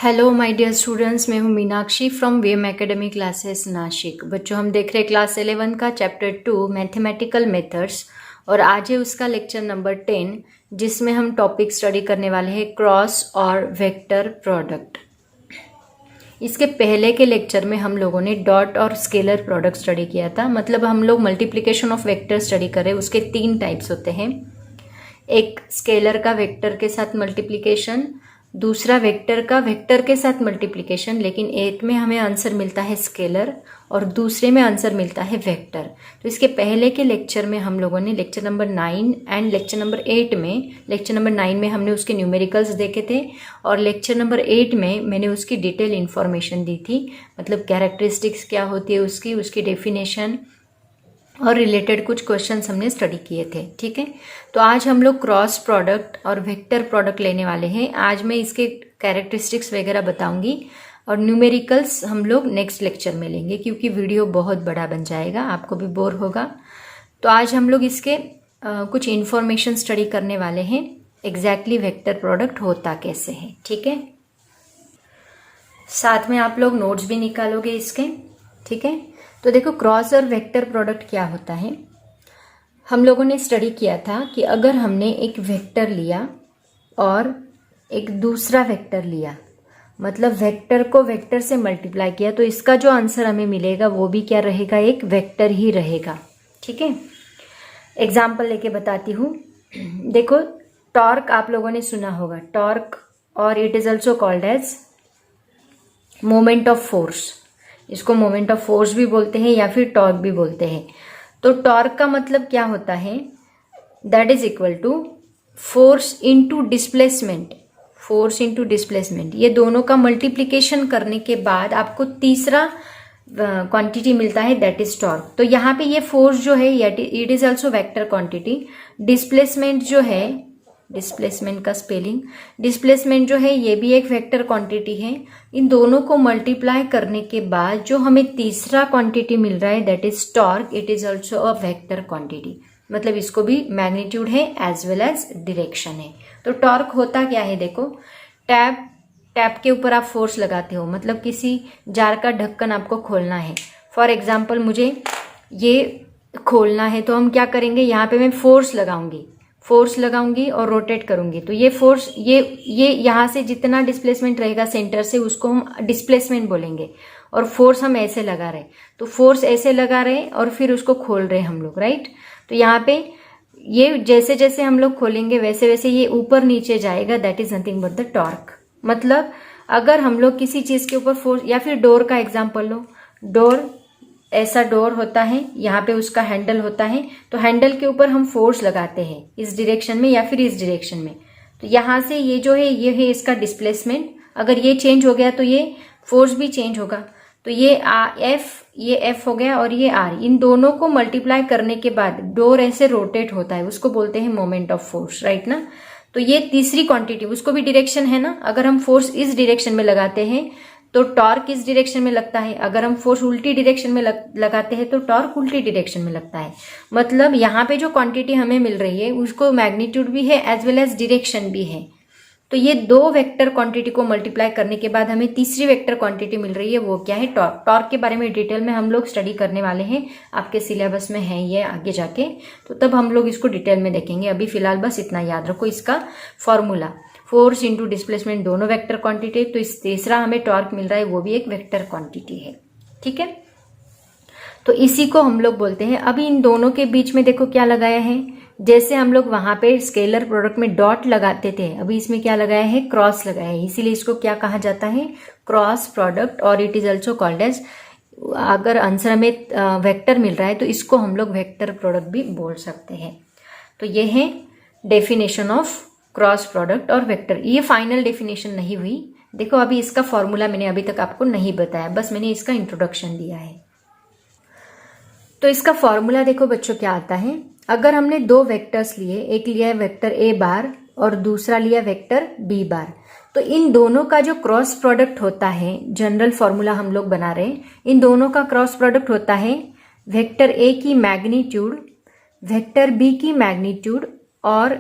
Hello my dear students, मैं हूँ Meenakshi from VM academy classes Nashik. बच्चों, हम देख रहे हैं क्लास 11 का चैप्टर 2 मैथमेटिकल मेथड्स और आज है उसका लेक्चर नंबर 10, जिसमें हम टॉपिक स्टडी करने वाले हैं क्रॉस और वेक्टर प्रोडक्ट। इसके पहले के लेक्चर में हम लोगों ने डॉट और स्केलर प्रोडक्ट स्टडी किया था। मतलब हम लोग मल्टीप्लिकेशन ऑफ वेक्टर स्टडी कर रहे हैं। उसके 3 टाइप्स होते हैं, एक स्केलर का वेक्टर के साथ मल्टीप्लिकेशन, दूसरा वेक्टर का वेक्टर के साथ मल्टीप्लिकेशन, लेकिन एक में हमें आंसर मिलता है स्केलर और दूसरे में आंसर मिलता है वेक्टर। तो इसके पहले के लेक्चर में हम लोगों ने lecture number 9 and lecture number 8 में, लेक्चर नंबर 9 में हमने उसके न्यूमेरिकल्स देखे थे और लेक्चर नंबर 8 में मैंने उसकी डिटेल इन्फॉर्मेशन दी थी। मतलब कैरेक्टरिस्टिक्स क्या होती है उसकी डेफिनेशन और रिलेटेड कुछ क्वेश्चंस हमने स्टडी किए थे। ठीक है, तो आज हम लोग क्रॉस प्रोडक्ट और वेक्टर प्रोडक्ट लेने वाले हैं। आज मैं इसके कैरेक्टरिस्टिक्स वगैरह बताऊंगी और न्यूमेरिकल्स हम लोग नेक्स्ट लेक्चर में लेंगे, क्योंकि वीडियो बहुत बड़ा बन जाएगा, आपको भी बोर होगा। तो आज हम लोग इसके कुछ इन्फॉर्मेशन स्टडी करने वाले हैं, एग्जैक्टली वेक्टर प्रोडक्ट होता कैसे है। ठीक है, साथ में आप लोग नोट्स भी निकालोगे इसके। ठीक है, तो देखो क्रॉस और वेक्टर प्रोडक्ट क्या होता है। हम लोगों ने स्टडी किया था कि अगर हमने एक वेक्टर लिया और एक दूसरा वेक्टर लिया, मतलब वेक्टर को वेक्टर से मल्टीप्लाई किया, तो इसका जो आंसर हमें मिलेगा वो भी क्या रहेगा, एक वेक्टर ही रहेगा। ठीक है, एग्जाम्पल लेके बताती हूँ। देखो टॉर्क आप लोगों ने सुना होगा, टॉर्क, और it is also called as moment of force. इसको मोमेंट ऑफ फोर्स भी बोलते हैं या फिर टॉर्क भी बोलते हैं। तो टॉर्क का मतलब क्या होता है, that is equal to force into displacement. Force into displacement, ये दोनों का मल्टीप्लिकेशन करने के बाद आपको तीसरा क्वांटिटी मिलता है, दैट इज टॉर्क। तो यहाँ पे ये फोर्स जो है it is also vector quantity. Displacement जो है, डिस्प्लेसमेंट का स्पेलिंग, डिस्प्लेसमेंट जो है ये भी एक वेक्टर क्वांटिटी है। इन दोनों को मल्टीप्लाई करने के बाद जो हमें तीसरा क्वांटिटी मिल रहा है, that is torque, it is also a vector quantity. मतलब इसको भी मैग्नीट्यूड है एज वेल एज डायरेक्शन है। तो टॉर्क होता क्या है, देखो टैप के ऊपर आप फोर्स लगाते हो। मतलब किसी जार का ढक्कन आपको खोलना है, फॉर एग्जाम्पल मुझे ये खोलना है, तो हम क्या करेंगे, यहाँ पे मैं फोर्स लगाऊंगी और रोटेट करूंगी। तो ये फोर्स, ये यहाँ से जितना डिस्प्लेसमेंट रहेगा सेंटर से, उसको हम डिस्प्लेसमेंट बोलेंगे। और फोर्स हम ऐसे लगा रहे, तो फोर्स ऐसे लगा रहे और फिर उसको खोल रहे हम लोग, राइट। तो यहाँ पे ये जैसे जैसे हम लोग खोलेंगे वैसे वैसे ये ऊपर नीचे जाएगा, that is nothing but the torque. मतलब अगर हम लोग किसी चीज के ऊपर फोर्स, या फिर डोर का एग्जाम्पल लो, डोर, ऐसा डोर होता है, यहाँ पे उसका हैंडल होता है, तो हैंडल के ऊपर हम फोर्स लगाते हैं इस डायरेक्शन में या फिर इस डायरेक्शन में। तो यहाँ से ये जो है ये है इसका डिस्प्लेसमेंट। अगर ये चेंज हो गया तो ये फोर्स भी चेंज होगा। तो ये एफ हो गया और ये आर, इन दोनों को मल्टीप्लाई करने के बाद डोर ऐसे रोटेट होता है, उसको बोलते हैं मोमेंट ऑफ फोर्स, राइट ना। तो ये तीसरी क्वांटिटी, उसको भी डायरेक्शन है ना। अगर हम फोर्स इस डायरेक्शन में लगाते हैं तो टॉर्क इस डायरेक्शन में लगता है, अगर हम फोर्स उल्टी डायरेक्शन में लगाते हैं तो टॉर्क उल्टी डायरेक्शन में लगता है। मतलब यहाँ पे जो क्वांटिटी हमें मिल रही है उसको मैग्नीट्यूड भी है एज वेल एज डायरेक्शन भी है। तो ये दो वेक्टर क्वांटिटी को मल्टीप्लाई करने के बाद हमें तीसरी वेक्टर क्वांटिटी मिल रही है, वो क्या है, टॉर्क। टॉर्क के बारे में डिटेल में हम लोग स्टडी करने वाले हैं, आपके सिलेबस में है ये आगे जाके, तो तब हम लोग इसको डिटेल में देखेंगे। अभी फिलहाल बस इतना याद रखो, इसका फॉर्मूला, फोर्स इंटू डिस्प्लेसमेंट दोनों वेक्टर क्वांटिटी, तो इस तीसरा हमें टॉर्क मिल रहा है वो भी एक वेक्टर क्वांटिटी है। ठीक है, तो इसी को हम लोग बोलते हैं। अभी इन दोनों के बीच में देखो क्या लगाया है, जैसे हम लोग वहां पे स्केलर प्रोडक्ट में डॉट लगाते थे, अभी इसमें क्या लगाया है, क्रॉस लगाया है। इसीलिए इसको क्या कहा जाता है, क्रॉस प्रोडक्ट, और it is also called as, अगर आंसर हमें वेक्टर मिल रहा है तो इसको हम लोग वेक्टर प्रोडक्ट भी बोल सकते हैं। तो ये है डेफिनेशन ऑफ क्रॉस प्रोडक्ट और वेक्टर। ये फाइनल डेफिनेशन नहीं हुई, देखो अभी इसका फॉर्मूला मैंने अभी तक आपको नहीं बताया, बस मैंने इसका इंट्रोडक्शन दिया है। तो इसका फॉर्मूला देखो बच्चों क्या आता है। अगर हमने दो वेक्टर्स लिए, एक लिया है वेक्टर ए बार और दूसरा लिया वेक्टर बी बार, तो इन दोनों का जो क्रॉस प्रोडक्ट होता है, जनरल फॉर्मूला हम लोग बना रहे हैं, इन दोनों का क्रॉस प्रोडक्ट होता है वेक्टर ए की मैग्नीट्यूड, वेक्टर बी की मैग्नीट्यूड और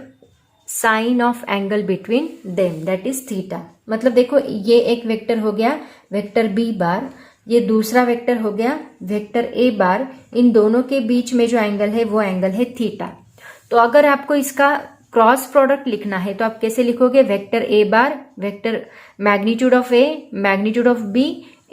sine of angle between them that is theta. मतलब देखो ये एक वेक्टर हो गया वेक्टर बी बार, ये दूसरा वेक्टर हो गया वेक्टर ए बार, इन दोनों के बीच में जो एंगल है वो एंगल है थीटा। तो अगर आपको इसका क्रॉस प्रोडक्ट लिखना है तो आप कैसे लिखोगे, vector A bar vector magnitude of A magnitude of b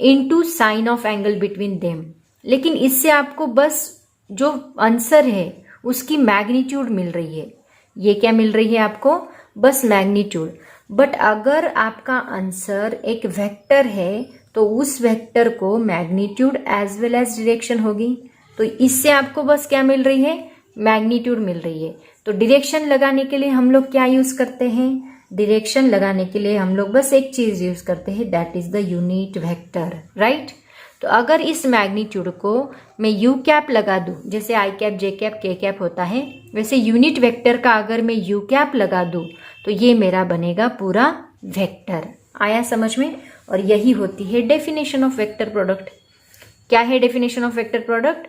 into sine of angle between them. लेकिन इससे आपको बस जो आंसर है उसकी मैग्नीट्यूड मिल रही है। ये क्या मिल रही है आपको, बस मैग्नीट्यूड। बट अगर आपका आंसर एक वेक्टर है तो उस वेक्टर को magnitude as well as direction होगी। तो इससे आपको बस क्या मिल रही है, मैग्नीट्यूड मिल रही है। तो डायरेक्शन लगाने के लिए हम लोग क्या यूज करते हैं, डायरेक्शन लगाने के लिए हम लोग बस एक चीज यूज करते हैं that is the unit vector, right. तो अगर इस मैग्नीट्यूड को मैं यू कैप लगा दूं, जैसे आई कैप जे कैप के कैप होता है, वैसे यूनिट वेक्टर का अगर मैं यू कैप लगा दूं तो ये मेरा बनेगा पूरा वेक्टर। आया समझ में। और यही होती है डेफिनेशन ऑफ वेक्टर प्रोडक्ट। क्या है definition of vector product,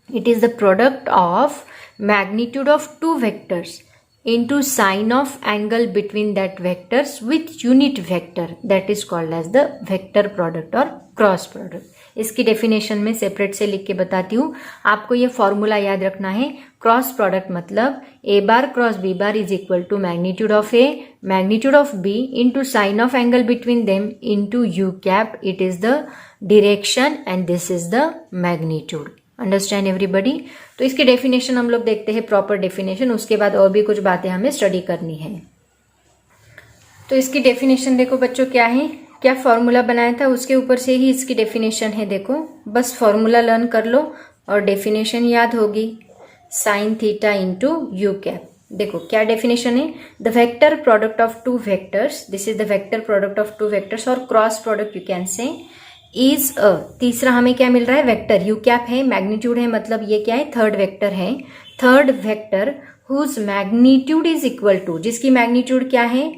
it is the product of magnitude of two vectors into sign of angle between that vectors with unit vector that is called as the vector product or cross product। इसकी definition में separate से लिख के बताती हूँ। आपको ये formula याद रखना है, क्रॉस प्रोडक्ट मतलब A bar cross B bar is equal to magnitude of A magnitude of B into sine of angle between them into U cap, it is the direction and this is the magnitude. Understand everybody. तो इसकी definition हम लोग देखते हैं, proper definition, उसके बाद और भी कुछ बातें हमें स्टडी करनी है। तो इसकी डेफिनेशन देखो बच्चों क्या है, क्या फॉर्मूला बनाया था उसके ऊपर से ही इसकी डेफिनेशन है। देखो बस फॉर्मूला लर्न कर लो और डेफिनेशन याद होगी, sine theta into U cap. देखो क्या डेफिनेशन है, the vector product of two vectors, this is the vector product of two vectors और cross product you can say is a, तीसरा हमें क्या मिल रहा है, वेक्टर यू कैप है, मैग्नीट्यूड है, मतलब ये क्या है, थर्ड वेक्टर है। Third vector whose magnitude is equal to, जिसकी मैग्नीट्यूड क्या है,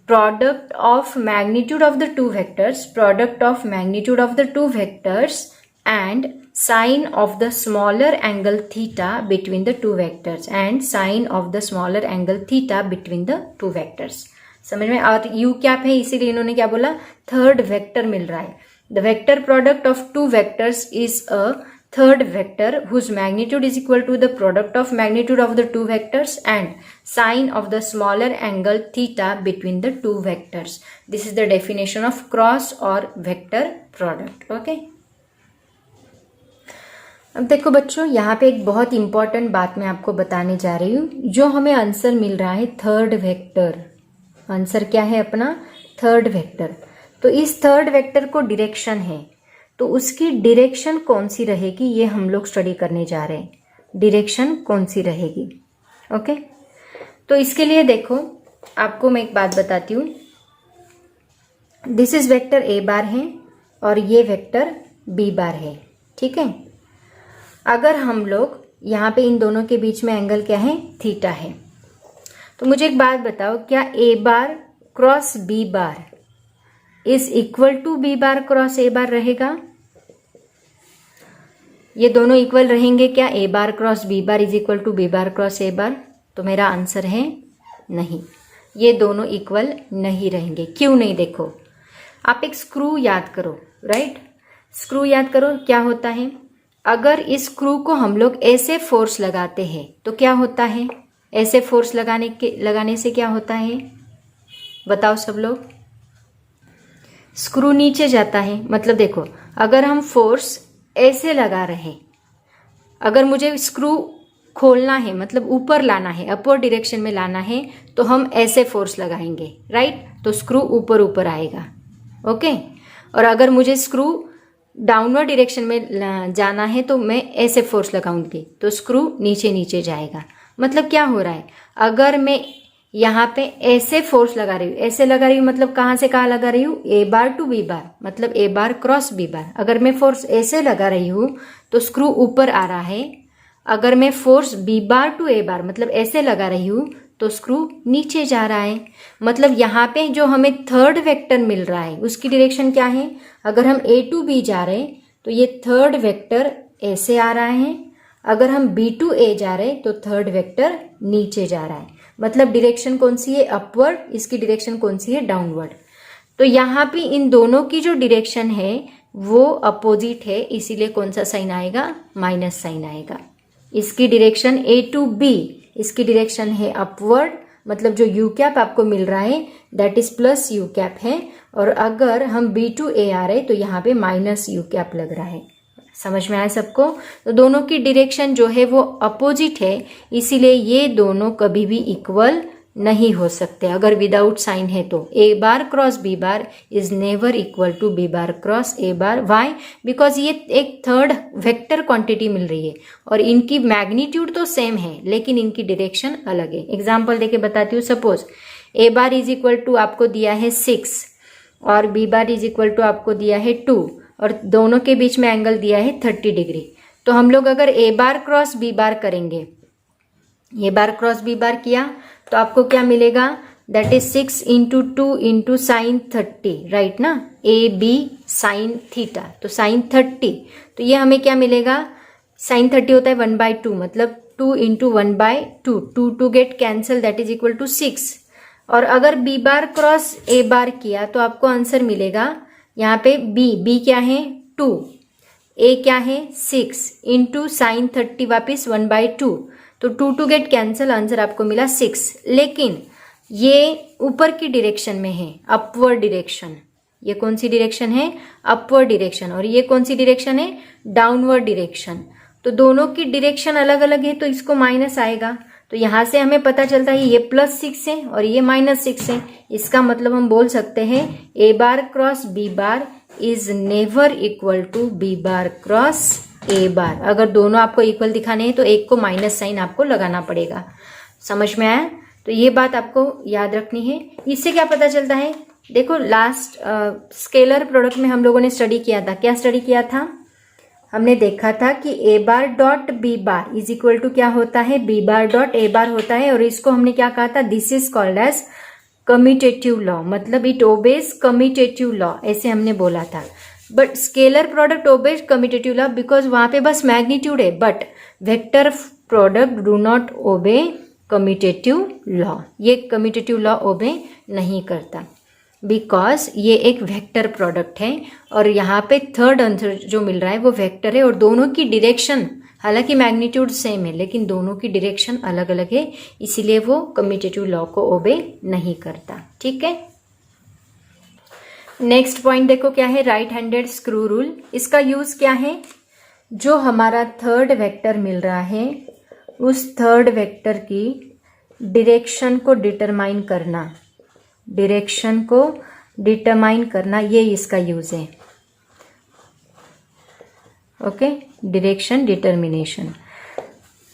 product of magnitude of the two vectors, product of magnitude of the two vectors and sine of the smaller angle theta between the two vectors and sine of the smaller angle theta between the two vectors. समझ में। और you cap है इसीलिए इन्होंने क्या बोला, third vector मिल रहा है। The vector product of two vectors is a third vector whose magnitude is equal to the product of magnitude of the two vectors and sine of the smaller angle theta between the two vectors. This is the definition of cross or vector product. Okay. अब देखो बच्चों यहाँ पे एक बहुत important बात मैं आपको बताने जा रही हूँ। जो हमें आंसर मिल रहा है थर्ड वेक्टर, आंसर क्या है अपना, थर्ड वेक्टर। तो इस थर्ड वेक्टर को डायरेक्शन है, तो उसकी डायरेक्शन कौन सी रहेगी ये हम लोग स्टडी करने जा रहे हैं। डायरेक्शन कौन सी रहेगी, ओके। तो इसके लिए देखो आपको मैं एक बात बताती हूँ, दिस इज वेक्टर ए बार है और ये वेक्टर बी बार है, ठीक है। अगर हम लोग यहाँ पे इन दोनों के बीच में एंगल क्या है, थीटा है, तो मुझे एक बात बताओ, क्या A bar cross B bar is equal to B bar cross A bar रहेगा? ये दोनों इक्वल रहेंगे क्या, A bar cross B bar is equal to B bar cross A bar? तो मेरा आंसर है नहीं, ये दोनों इक्वल नहीं रहेंगे। क्यों नहीं, देखो आप एक स्क्रू याद करो, राइट। स्क्रू याद करो, क्या होता है, अगर इस स्क्रू को हम लोग ऐसे फोर्स लगाते हैं तो क्या होता है, ऐसे फोर्स लगाने से क्या होता है बताओ सब लोग, स्क्रू नीचे जाता है। मतलब देखो अगर हम फोर्स ऐसे लगा रहे, अगर मुझे स्क्रू खोलना है मतलब ऊपर लाना है, अपवर्ड डायरेक्शन में लाना है, तो हम ऐसे फोर्स लगाएंगे, राइट, तो स्क्रू ऊपर ऊपर आएगा, ओके। और अगर मुझे स्क्रू डाउनवर्ड डायरेक्शन में जाना है तो मैं ऐसे फोर्स लगाऊंगी तो स्क्रू नीचे नीचे जाएगा। मतलब क्या हो रहा है, अगर मैं यहाँ पे ऐसे फोर्स लगा रही हूँ, ऐसे लगा रही हूँ मतलब कहाँ से कहाँ लगा रही हूँ, ए बार टू बी बार, मतलब ए बार क्रॉस बी बार। अगर मैं फोर्स ऐसे लगा रही हूँ तो स्क्रू ऊपर आ रहा है, अगर मैं फोर्स बी बार टू ए बार मतलब ऐसे लगा रही हूँ तो स्क्रू नीचे जा रहा है। मतलब यहाँ पे जो हमें थर्ड वेक्टर मिल रहा है उसकी डायरेक्शन क्या है, अगर हम ए टू बी जा रहे हैं तो ये थर्ड वेक्टर ऐसे आ रहा है, अगर हम बी टू ए जा रहे हैं तो थर्ड वेक्टर नीचे जा रहा है। मतलब डायरेक्शन कौन सी है, अपवर्ड, इसकी डायरेक्शन कौन सी है, डाउनवर्ड। तो यहाँ पे इन दोनों की जो डायरेक्शन है वो अपोजिट है, इसीलिए कौन सा साइन आएगा, माइनस साइन आएगा। इसकी डायरेक्शन ए टू बी, इसकी डायरेक्शन है अपवर्ड, मतलब जो यू कैप आपको मिल रहा है that is plus you cap है, और अगर हम बी टू ए आ रहे तो यहाँ पे माइनस यू कैप लग रहा है। समझ में आया सबको? तो दोनों की डायरेक्शन जो है वो अपोजिट है, इसीलिए ये दोनों कभी भी इक्वल नहीं हो सकते अगर विदाउट साइन है तो। A bar cross B bar is never equal to B bar cross A bar. Why? Because ये एक थर्ड वेक्टर क्वांटिटी मिल रही है और इनकी मैग्नीट्यूड तो सेम है लेकिन इनकी डायरेक्शन अलग है। एग्जाम्पल देके बताती हूँ। Suppose A bar is equal to आपको दिया है 6 और b bar is equal to आपको दिया है 2 और दोनों के बीच में एंगल दिया है 30 डिग्री। तो हम लोग अगर ए बार क्रॉस बी बार करेंगे, ए बार क्रॉस बी बार किया तो आपको क्या मिलेगा, that is 6 into 2 into sine 30, right ना, ए बी साइन थीटा, तो साइन 30, तो ये हमें क्या मिलेगा, साइन 30 होता है 1/2, मतलब 2 into 1/2, 2 get cancel, that is equal to 6। और अगर बी बार क्रॉस ए बार किया तो आपको आंसर मिलेगा यहाँ पे बी क्या है 2, ए क्या है 6 इंटू साइन 30 वापिस 1/2, तो 2 गेट कैंसल, आंसर आपको मिला 6। लेकिन ये ऊपर की डायरेक्शन में है, अपवर्ड डायरेक्शन। ये कौन सी डायरेक्शन है, अपवर्ड डायरेक्शन, और ये कौन सी डायरेक्शन है, डाउनवर्ड डायरेक्शन। तो दोनों की डायरेक्शन अलग अलग है तो इसको माइनस आएगा। तो यहाँ से हमें पता चलता है ये +6 है और ये -6 है। इसका मतलब हम बोल सकते हैं A bar cross B bar is never equal to B bar cross A bar. अगर दोनों आपको इक्वल दिखाने हैं तो एक को माइनस साइन आपको लगाना पड़ेगा। समझ में आया? तो ये बात आपको याद रखनी है। इससे क्या पता चलता है, देखो लास्ट स्केलर प्रोडक्ट में हम लोगों ने स्टडी किया था। क्या स्टडी किया था? हमने देखा था कि A bar dot B bar is equal to क्या होता है, B bar dot A bar होता है, और इसको हमने क्या कहा था, this is called as commutative law, मतलब इट ओबेज कम्यूटेटिव लॉ, ऐसे हमने बोला था। But scalar product obeys commutative law because वहां पे बस मैग्नीट्यूड है, but vector product do not obey commutative law. ये कम्यूटेटिव लॉ ओबे नहीं करता बिकॉज ये एक वेक्टर प्रोडक्ट है और यहाँ पे थर्ड आंसर जो मिल रहा है वो वेक्टर है, और दोनों की डायरेक्शन, हालांकि मैग्नीट्यूड सेम है लेकिन दोनों की डायरेक्शन अलग अलग है, इसीलिए वो कम्यूटेटिव लॉ को ओबे नहीं करता। ठीक है, नेक्स्ट पॉइंट देखो क्या है, राइट हैंडेड स्क्रू रूल। इसका यूज क्या है, जो हमारा थर्ड वेक्टर मिल रहा है उस थर्ड वेक्टर की डायरेक्शन को डिटरमाइन करना, डायरेक्शन को डिटरमाइन करना, ये इसका यूज है। Okay, direction determination.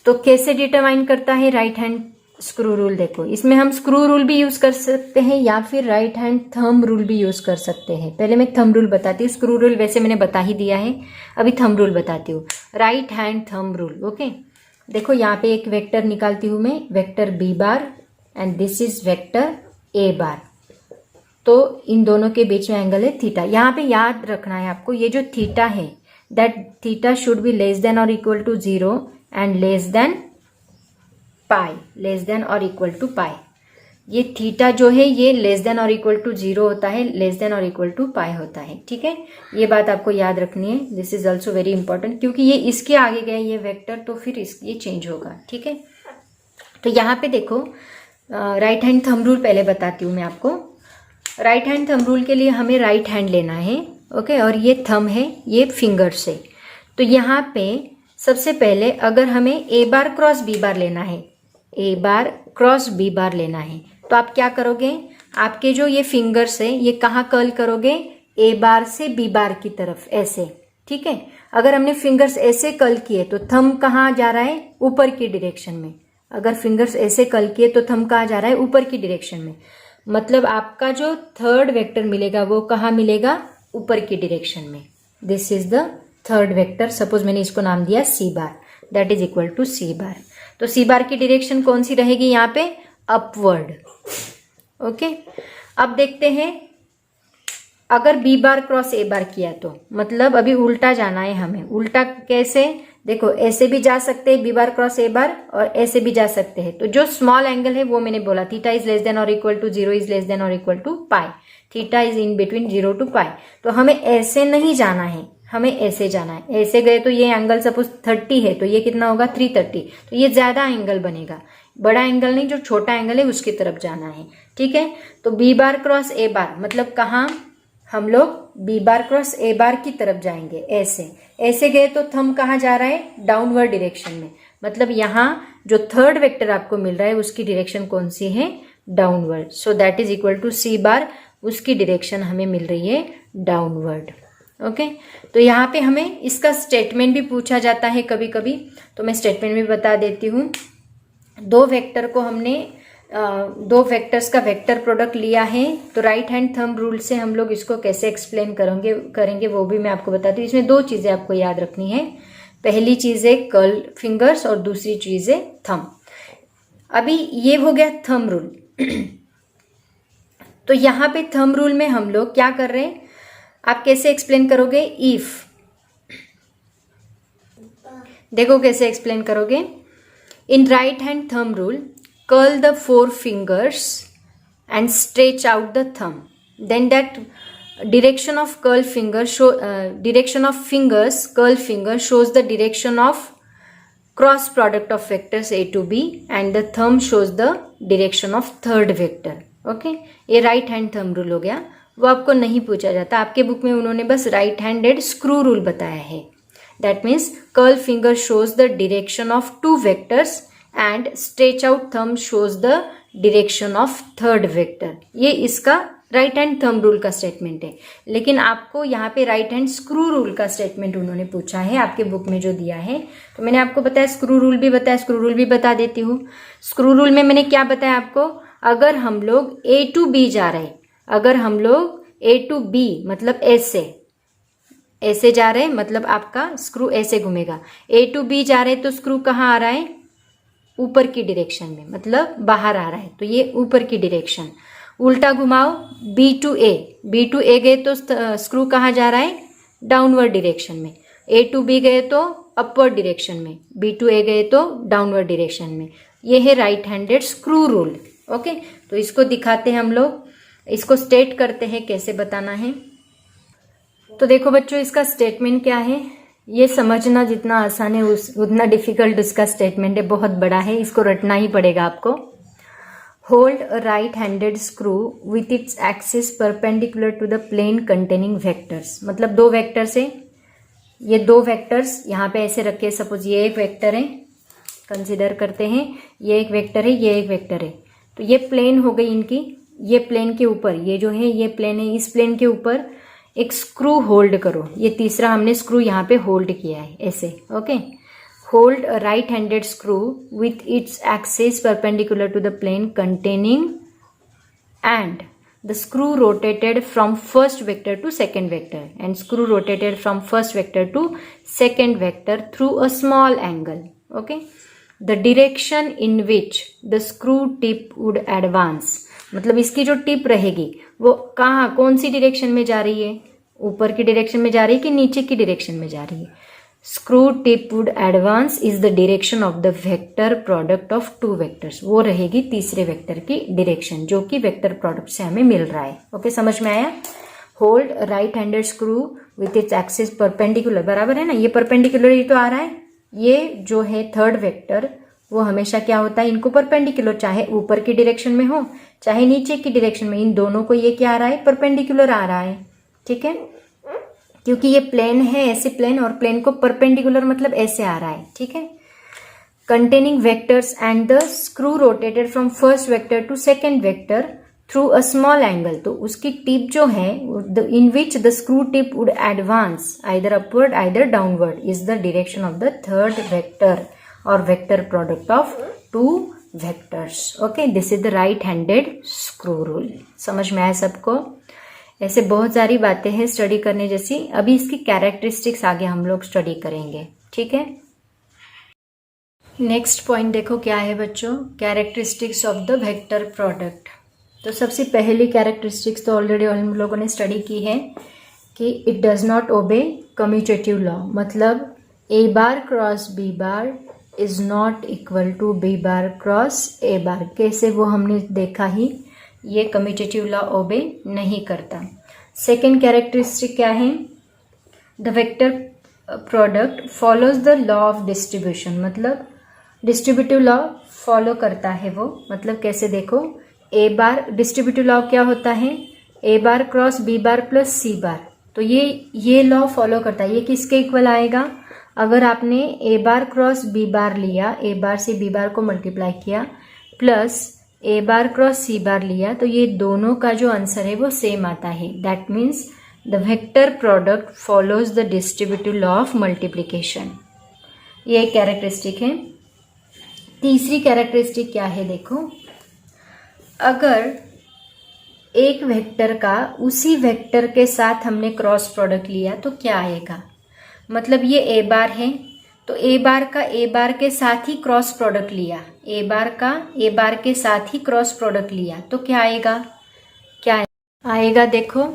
तो कैसे डिटरमाइन करता है राइट हैंड स्क्रू रूल? देखो इसमें हम स्क्रू रूल भी यूज कर सकते हैं या फिर राइट हैंड थंब रूल भी यूज कर सकते हैं। पहले मैं थंब रूल बताती हूँ, स्क्रू रूल वैसे मैंने बता ही दिया है, अभी थंब रूल बताती हूँ। Right hand thumb rule. Okay, देखो यहाँ पे एक वेक्टर निकालती हूँ मैं, vector B bar and this is vector A bar. तो इन दोनों के बीच में एंगल है थीटा। यहाँ पे याद रखना है आपको, ये जो थीटा है that theta should be less than और equal to 0 and less than pi, less than और इक्वल टू पाई। ये थीटा जो है ये लेस देन और इक्वल टू 0 होता है, लेस देन और इक्वल टू पाई होता है। ठीक है, ये बात आपको याद रखनी है। This is also very important क्योंकि ये इसके आगे गए ये वेक्टर तो फिर ये चेंज होगा। ठीक है, तो यहाँ पे देखो राइट हैंड थंब रूल पहले बताती हूँ मैं आपको। राइट हैंड थंब रूल के लिए हमें राइट हैंड लेना है। ओके, और ये थंब है, ये फिंगर से। तो यहाँ पे सबसे पहले अगर हमें ए बार क्रॉस बी बार लेना है, ए बार क्रॉस बी बार लेना है, तो आप क्या करोगे, आपके जो ये फिंगर्स है ये कहाँ कर्ल करोगे, ए बार से बी बार की तरफ, ऐसे। ठीक है, अगर हमने फिंगर्स ऐसे कर्ल किए तो थंब कहाँ जा रहा है, ऊपर की डायरेक्शन में। अगर फिंगर्स ऐसे कर्ल किए तो थंब कहाँ जा रहा है, ऊपर की डायरेक्शन में। मतलब आपका जो थर्ड वेक्टर मिलेगा वो कहाँ मिलेगा, ऊपर की डायरेक्शन में। This is the third vector. Suppose मैंने इसको नाम दिया सी बार, that is equal to C बार। तो सी बार की डायरेक्शन कौन सी रहेगी यहाँ पे, अपवर्ड। ओके, अब देखते हैं अगर बी बार क्रॉस ए बार किया तो, मतलब अभी उल्टा जाना है हमें। उल्टा कैसे, देखो ऐसे भी जा सकते हैं बी बार क्रॉस ए बार और ऐसे भी जा सकते हैं। तो जो स्मॉल एंगल है वो मैंने बोला थीटा इज लेस देन और equal to 0 is less than और equal to pi, theta is in between 0 to pi. तो हमें ऐसे नहीं जाना है, हमें ऐसे जाना है। ऐसे गए तो ये एंगल सपोज 30 है तो ये कितना होगा 330, तो ये ज्यादा एंगल बनेगा, बड़ा एंगल नहीं, जो छोटा एंगल है उसकी तरफ जाना है। ठीक है, तो बी बार क्रॉस ए बार मतलब कहाँ हम लोग बी बार क्रॉस ए बार की तरफ जाएंगे। ऐसे ऐसे गए तो थंब कहाँ जा रहा है, डाउनवर्ड डायरेक्शन में, मतलब यहाँ जो थर्ड वेक्टर आपको मिल रहा है उसकी डायरेक्शन कौन सी है, downward. So that is equal to C bar, उसकी डायरेक्शन हमें मिल रही है डाउनवर्ड। ओके, तो यहाँ पे हमें इसका स्टेटमेंट भी पूछा जाता है कभी कभी, तो मैं स्टेटमेंट भी बता देती हूँ। दो वेक्टर को हमने दो वेक्टर्स का वेक्टर प्रोडक्ट लिया है, तो राइट हैंड थंब रूल से हम लोग इसको कैसे एक्सप्लेन करेंगे वो भी मैं आपको बताती हूँ। इसमें दो चीजें आपको याद रखनी है, पहली चीज है कर्ल फिंगर्स और दूसरी चीज है थंब। अभी ये हो गया थंब रूल। तो यहाँ पे थंब रूल में हम लोग क्या कर रहे हैं, आप कैसे एक्सप्लेन करोगे, इफ, देखो कैसे एक्सप्लेन करोगे। In right hand thumb rule, curl the four fingers and stretch out the thumb. Then that direction of curl finger direction of fingers, curl finger shows the direction of cross product of vectors a to b and the thumb shows the direction of third vector. Okay, ये right hand thumb rule हो गया, वो आपको नहीं पूछा जाता। आपके book में उन्होंने बस राइट हैंडेड स्क्रू रूल बताया है। That means curl finger shows the direction of two vectors and stretch out thumb shows the direction of third vector। ये इसका राइट हैंड थंब रूल का स्टेटमेंट है। लेकिन आपको यहाँ पे राइट हैंड स्क्रू रूल का स्टेटमेंट उन्होंने पूछा है आपके बुक में जो दिया है, तो मैंने आपको बताया स्क्रू रूल भी बताया, स्क्रू रूल भी बता देती हूँ। स्क्रू रूल में मैंने क्या बताया आपको, अगर हम लोग ए टू बी जा रहे, अगर हम लोग ए टू बी मतलब ऐसे ऐसे जा रहे, मतलब आपका स्क्रू ऐसे घूमेगा। ए टू बी जा रहे तो स्क्रू कहाँ आ रहा है, ऊपर की डायरेक्शन में, मतलब बाहर आ रहा है, तो ये ऊपर की डायरेक्शन। उल्टा घुमाओ, बी टू ए गए तो स्क्रू कहाँ जा रहा है, डाउनवर्ड डायरेक्शन में। ए टू बी गए तो अपवर्ड डायरेक्शन में, बी टू ए गए तो डाउनवर्ड डायरेक्शन में। ये है right handed screw rule. Okay, तो इसको दिखाते हैं हम लोग, इसको स्टेट करते हैं कैसे बताना है। तो देखो बच्चों, इसका स्टेटमेंट क्या है, ये समझना जितना आसान है उतना डिफिकल्ट उसका स्टेटमेंट है, बहुत बड़ा है, इसको रटना ही पड़ेगा आपको। Hold a right handed screw with its axis perpendicular to the plane containing vectors. मतलब दो वेक्टर्स है, ये दो वेक्टर्स यहाँ पे ऐसे रखे, सपोज ये एक वेक्टर है, कंसिडर करते हैं ये एक वेक्टर है, ये एक वेक्टर है, तो ये प्लेन हो गई इनकी, ये प्लेन के ऊपर, ये जो है ये प्लेन है, इस प्लेन के ऊपर एक स्क्रू होल्ड करो। ये तीसरा हमने स्क्रू यहाँ पे होल्ड किया है ऐसे। Okay, hold a right handed screw with its axis perpendicular to the plane containing and the screw rotated from first vector to second vector and screw rotated from first vector to second vector through a small angle. Okay, the direction in which the screw tip would advance, मतलब इसकी जो tip रहेगी वो कहाँ, कौन सी direction में जा रही है, ऊपर की डायरेक्शन में जा रही है कि नीचे की डायरेक्शन में जा रही है। Screw tip would advance is the direction of the vector product of two vectors, वो रहेगी तीसरे वेक्टर की डायरेक्शन जो कि वेक्टर प्रोडक्ट से हमें मिल रहा है। ओके, समझ में आया। Hold right handed screw with its axis perpendicular, बराबर है ना, ये परपेंडिकुलर ही तो आ रहा है, ये जो है थर्ड वेक्टर वो हमेशा क्या होता है, इनको परपेंडिकुलर, चाहे ऊपर की डायरेक्शन में हो चाहे नीचे की डायरेक्शन में, इन दोनों को ये क्या आ रहा है, परपेंडिकुलर आ रहा है। ठीक है, क्योंकि ये प्लेन है, ऐसे प्लेन, और प्लेन को परपेंडिकुलर मतलब ऐसे आ रहा है। ठीक है, containing vectors and the screw rotated from first vector to second vector through a small angle, तो उसकी टिप जो है in which the screw tip would advance either upward either downward is the direction of the third vector और vector product of two vectors. Okay, this is the right handed screw rule. समझ में आया सबको। ऐसे बहुत सारी बातें हैं स्टडी करने जैसी, अभी इसकी कैरेक्टरिस्टिक्स आगे हम लोग स्टडी करेंगे। ठीक है, नेक्स्ट पॉइंट देखो क्या है बच्चों, characteristics of the vector product. तो सबसे पहली कैरेक्टरिस्टिक्स तो ऑलरेडी हम लोगों ने स्टडी की है कि it does not obey commutative law, मतलब A bar cross B bar is not equal to B bar cross A bar. कैसे, वो हमने देखा ही, ये कम्यूटेटिव लॉ ओबे नहीं करता। सेकेंड कैरेक्टरिस्टिक क्या है, the vector product follows the law of distribution, मतलब डिस्ट्रीब्यूटिव लॉ फॉलो करता है वो। मतलब कैसे, देखो ए बार, डिस्ट्रीब्यूटिव लॉ क्या होता है, A bar cross B bar plus सी बार, तो ये लॉ फॉलो करता है। ये किसके इक्वल आएगा, अगर आपने ए बार क्रॉस बी बार लिया, ए बार से बी बार को मल्टीप्लाई किया, प्लस ए बार क्रॉस सी बार लिया, तो ये दोनों का जो आंसर है वो सेम आता है। That means the vector product follows the distributive law of multiplication. ये एक कैरेक्टरिस्टिक है। तीसरी कैरेक्टरिस्टिक क्या है, देखो अगर एक वेक्टर का उसी वेक्टर के साथ हमने क्रॉस प्रोडक्ट लिया तो क्या आएगा। मतलब ये ए बार है, तो ए बार का ए बार के साथ ही क्रॉस प्रोडक्ट लिया, ए बार का ए बार के साथ ही क्रॉस प्रोडक्ट लिया, तो क्या आएगा, क्या आएगा, देखो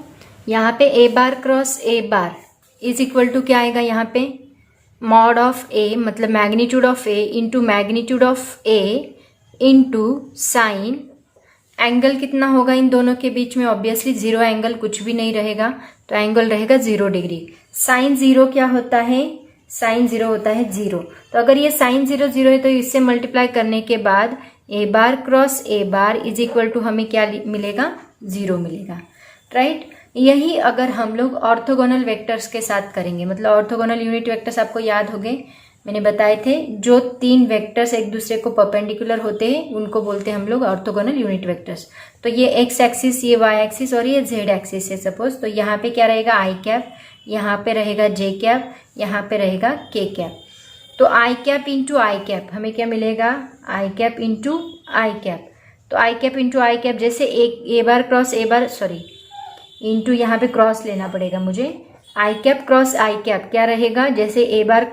यहाँ पे A bar cross A bar is equal to क्या आएगा, यहाँ पे मॉड ऑफ ए, मतलब magnitude of A into magnitude of A into sine, angle कितना होगा इन दोनों के बीच में, ऑब्वियसली जीरो एंगल, कुछ भी नहीं रहेगा, तो एंगल रहेगा 0 डिग्री। साइन 0 क्या होता है, साइन 0 होता है 0। तो अगर ये साइन 0 0 है तो इससे मल्टीप्लाई करने के बाद A bar cross A bar is equal to हमें क्या मिलेगा, 0 मिलेगा, राइट। यही अगर हम लोग ऑर्थोगोनल वेक्टर्स के साथ करेंगे, मतलब ऑर्थोगोनल यूनिट वेक्टर्स आपको याद होंगे, मैंने बताए थे, जो 3 वेक्टर्स एक दूसरे को परपेंडिकुलर होते हैं उनको बोलते हैं हम लोग ऑर्थोगोनल यूनिट वेक्टर्स। तो ये एक्स एक्सिस, ये वाई एक्सिस और ये जेड एक्सिस है सपोज, तो यहाँ पे क्या रहेगा आई कैप, यहाँ पे रहेगा जे कैप, यहाँ पे रहेगा के कैप। तो I cap into I cap हमें क्या मिलेगा, I cap into I cap. तो I cap into I cap, जैसे एक A bar cross A bar, sorry into यहाँ पे क्रॉस लेना पड़ेगा मुझे, I cap cross I cap क्या रहेगा, जैसे A bar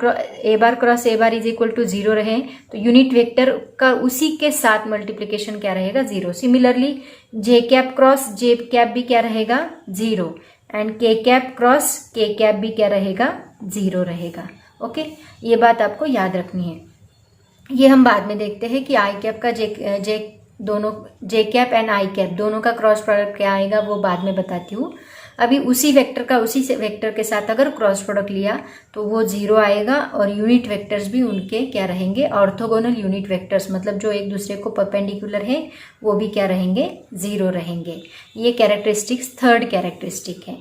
cross A bar is equal to 0 रहे, तो यूनिट वेक्टर का उसी के साथ मल्टीप्लिकेशन क्या रहेगा, 0। सिमिलरली जे कैप क्रॉस जे कैप भी क्या रहेगा, 0, एंड के कैप क्रॉस के कैप भी क्या रहेगा, 0 रहेगा। ओके, ये बात आपको याद रखनी है। ये हम बाद में देखते हैं कि आई कैप का जे कैप एंड आई कैप दोनों का क्रॉस प्रोडक्ट क्या आएगा, वो बाद में बताती हूँ। अभी उसी वेक्टर का उसी से वेक्टर के साथ अगर क्रॉस प्रोडक्ट लिया तो वो 0 आएगा, और यूनिट वेक्टर्स भी उनके क्या रहेंगे, ऑर्थोगोनल यूनिट वेक्टर्स, मतलब जो एक दूसरे को परपेंडिकुलर है वो भी क्या रहेंगे, 0 रहेंगे। ये कैरेक्टरिस्टिक्स थर्ड कैरेक्टरिस्टिक है।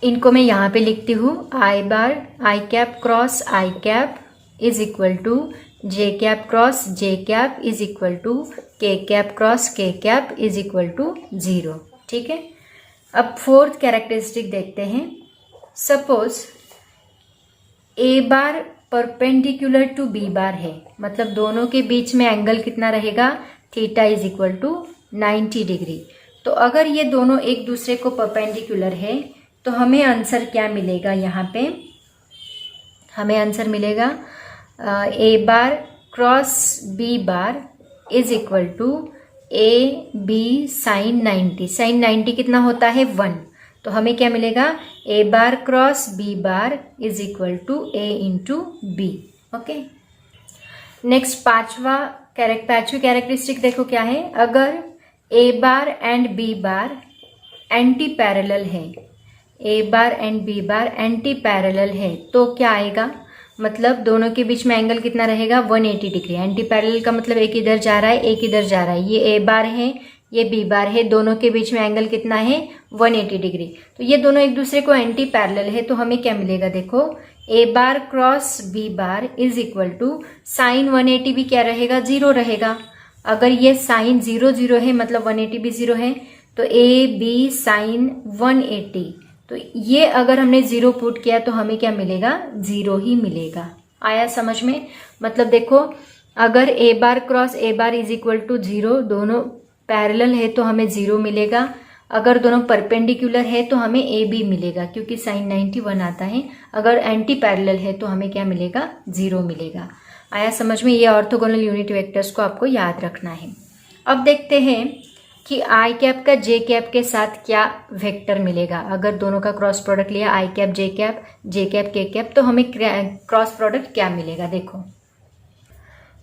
इनको मैं यहाँ पे लिखती हूँ, I bar I cap cross I cap is equal to J cap cross J cap is equal to K cap cross के कैप इज इक्वल टू 0। ठीक है, अब फोर्थ कैरेक्टरिस्टिक देखते हैं। Suppose A bar perpendicular to B bar है, मतलब दोनों के बीच में एंगल कितना रहेगा, theta is equal to 90 degree. तो अगर ये दोनों एक दूसरे को परपेंडिकुलर है तो हमें आंसर क्या मिलेगा, यहाँ पे हमें आंसर मिलेगा A bar cross B bar is equal to A B sine 90। Sine 90 कितना होता है, 1। तो हमें क्या मिलेगा, A bar cross B bar is equal to A into B. Okay, next पांचवी कैरेक्टरिस्टिक देखो क्या है। अगर A bar and B bar anti parallel है, A bar and B bar anti parallel है, तो क्या आएगा, मतलब दोनों के बीच में एंगल कितना रहेगा, 180 डिग्री। एंटी पैरेलल का मतलब एक इधर जा रहा है एक इधर जा रहा है, ये ए बार है ये बी बार है, दोनों के बीच में एंगल कितना है, 180 डिग्री। तो ये दोनों एक दूसरे को एंटी पैरेलल है, तो हमें क्या मिलेगा, देखो A bar cross B bar is equal to sine 180 भी क्या रहेगा, 0 रहेगा। अगर ये साइन 0 0 है मतलब 180 भी 0 है, तो ए बी साइन 180, तो ये अगर हमने 0 पुट किया तो हमें क्या मिलेगा, 0 ही मिलेगा। आया समझ में, मतलब देखो अगर A bar cross A bar is equal to 0, दोनों पैरेलल है तो हमें 0 मिलेगा। अगर दोनों परपेंडिकुलर है तो हमें ए बी मिलेगा, क्योंकि साइन 91 आता है। अगर एंटी पैरेलल है तो हमें क्या मिलेगा, 0 मिलेगा। आया समझ में, ये ऑर्थोगोनल यूनिट वेक्टर्स को आपको याद रखना है। अब देखते हैं कि आई कैप का जे कैप के साथ क्या वेक्टर मिलेगा। अगर दोनों का क्रॉस प्रोडक्ट लिया आई कैप जे कैप के कैप, तो हमें क्रॉस प्रोडक्ट क्या मिलेगा। देखो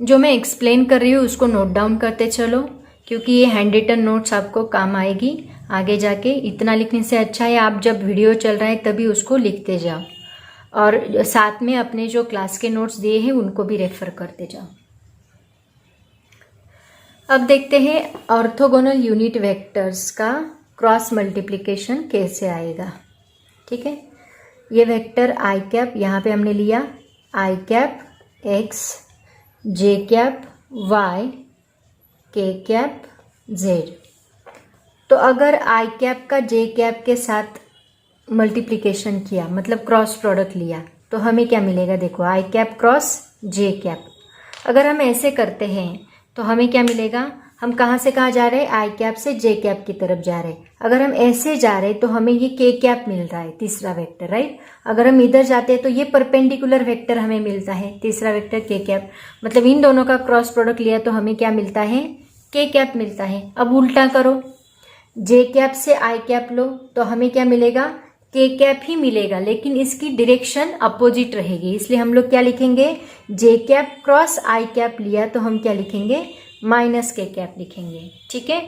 जो मैं एक्सप्लेन कर रही हूँ उसको नोट डाउन करते चलो, क्योंकि ये हैंड रिटन नोट्स आपको काम आएगी आगे जाके। इतना लिखने से अच्छा है आप जब वीडियो चल रहा है तभी उसको लिखते जाओ, और साथ में अपने जो क्लास के नोट्स दिए हैं उनको भी रेफर करते जाओ। अब देखते हैं ऑर्थोगोनल यूनिट वेक्टर्स का क्रॉस मल्टीप्लिकेशन कैसे आएगा। ठीक है, ये वेक्टर आई कैप यहाँ पे हमने लिया, आई कैप एक्स, जे कैप वाई, के कैप जेड। तो अगर आई कैप का जे कैप के साथ मल्टीप्लिकेशन किया, मतलब क्रॉस प्रोडक्ट लिया, तो हमें क्या मिलेगा। देखो i cap cross J cap, अगर हम ऐसे करते हैं तो हमें क्या मिलेगा। हम कहाँ से कहाँ जा रहे हैं, आई कैप से जे कैप की तरफ जा रहे हैं। अगर हम ऐसे जा रहे हैं तो हमें ये के कैप मिल रहा है, तीसरा वेक्टर, राइट। अगर हम इधर जाते हैं तो ये परपेंडिकुलर वेक्टर हमें मिलता है, तीसरा वेक्टर के कैप। मतलब इन दोनों का क्रॉस प्रोडक्ट लिया तो हमें क्या मिलता है, के कैप मिलता है। अब उल्टा करो, जे कैप से आई कैप लो तो हमें क्या मिलेगा, के कैप ही मिलेगा, लेकिन इसकी डायरेक्शन अपोजिट रहेगी। इसलिए हम लोग क्या लिखेंगे, जे कैप क्रॉस आई कैप लिया तो हम क्या लिखेंगे, माइनस के कैप लिखेंगे। ठीक है,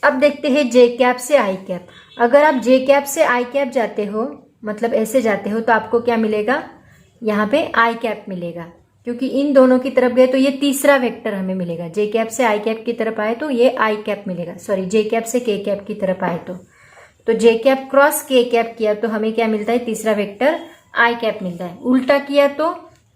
अब देखते हैं जे कैप से आई कैप। अगर आप जे कैप से आई कैप जाते हो, मतलब ऐसे जाते हो, तो आपको क्या मिलेगा, यहाँ पे आई कैप मिलेगा, क्योंकि इन दोनों की तरफ गए तो ये तीसरा वेक्टर हमें मिलेगा। जे कैप से आई कैप की तरफ आए तो ये आई कैप मिलेगा, सॉरी जे कैप से के कैप की तरफ आए तो जे कैप क्रॉस के कैप किया तो हमें क्या मिलता है, तीसरा वेक्टर आई कैप मिलता है। उल्टा किया तो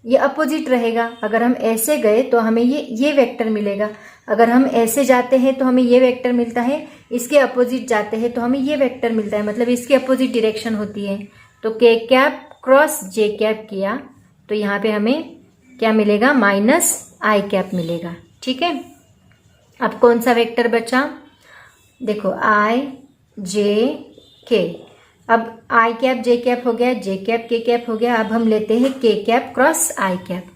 ये अपोजिट रहेगा। अगर हम ऐसे गए तो हमें ये वेक्टर मिलेगा, अगर हम ऐसे जाते हैं तो हमें ये वेक्टर मिलता है, इसके अपोजिट जाते हैं तो हमें ये वेक्टर मिलता है, मतलब इसकी अपोजिट डायरेक्शन होती है। तो के कैप क्रॉस जे कैप किया तो यहाँ पे हमें क्या मिलेगा, माइनस आई कैप मिलेगा। ठीक है, अब कौन सा वेक्टर बचा, देखो आई जे के। अब आई कैप जे कैप हो गया, जे कैप के कैप हो गया। अब हम लेते हैं के कैप क्रॉस आई कैप,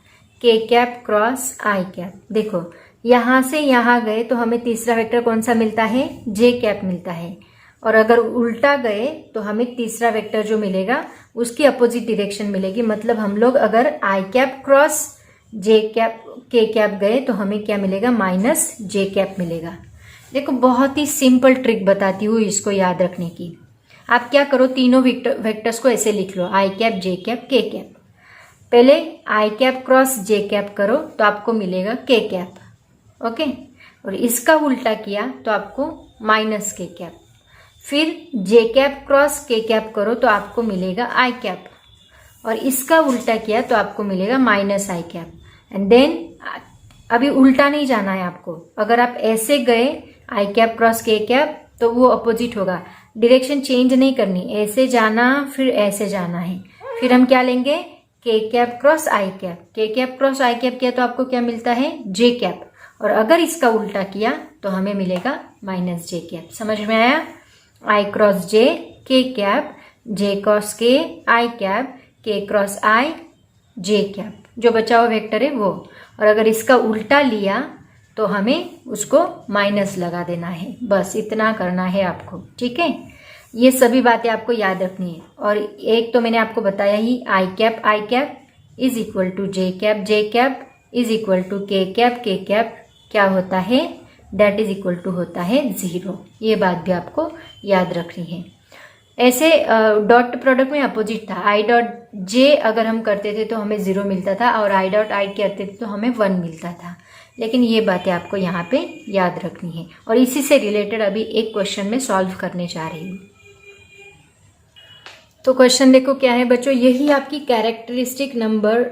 के कैप क्रॉस आई कैप। देखो यहाँ से यहाँ गए तो हमें तीसरा वेक्टर कौन सा मिलता है, जे कैप मिलता है। और अगर उल्टा गए तो हमें तीसरा वेक्टर जो मिलेगा उसकी अपोजिट डायरेक्शन मिलेगी। मतलब हम लोग अगर आई कैप क्रॉस जे कैप के कैप गए तो हमें क्या मिलेगा, माइनस जे कैप मिलेगा। देखो बहुत ही सिंपल ट्रिक बताती हूँ इसको याद रखने की। आप क्या करो, तीनों वेक्टर्स को ऐसे लिख लो, आई कैप जे कैप के कैप। पहले आई कैप क्रॉस जे कैप करो तो आपको मिलेगा के कैप, ओके। और इसका उल्टा किया तो आपको माइनस के कैप। फिर जे कैप क्रॉस के कैप करो तो आपको मिलेगा आई कैप, और इसका उल्टा किया तो आपको मिलेगा minus I cap. And then अभी उल्टा नहीं जाना है आपको। अगर आप ऐसे गए आई कैप क्रॉस के कैप तो वो अपोजिट होगा, डायरेक्शन चेंज नहीं करनी, ऐसे जाना फिर ऐसे जाना है। फिर हम क्या लेंगे, के कैप क्रॉस आई कैप। के कैप क्रॉस आई कैप किया तो आपको क्या मिलता है, जे कैप। और अगर इसका उल्टा किया तो हमें मिलेगा माइनस जे कैप। समझ में आया, आई क्रॉस जे के कैप, जे क्रॉस के आई कैप, के क्रॉस आई जे कैप, जो बचा हुआ वेक्टर है वो। और अगर इसका उल्टा लिया तो हमें उसको माइनस लगा देना है, बस इतना करना है आपको। ठीक है, ये सभी बातें आपको याद रखनी है। और एक तो मैंने आपको बताया ही, I cap is equal to J cap is equal to K cap क्या होता है, दैट इज इक्वल टू होता है 0। ये बात भी आपको याद रखनी है। ऐसे डॉट प्रोडक्ट में अपोजिट था, आई डॉट जे अगर हम करते थे तो हमें 0 मिलता था, और आई डॉट आई करते थे तो हमें 1 मिलता था। लेकिन ये बातें आपको यहाँ पे याद रखनी है, और इसी से रिलेटेड अभी एक क्वेश्चन में सॉल्व करने जा रही हूँ। तो क्वेश्चन देखो क्या है बच्चों, यही आपकी कैरेक्टरिस्टिक नंबर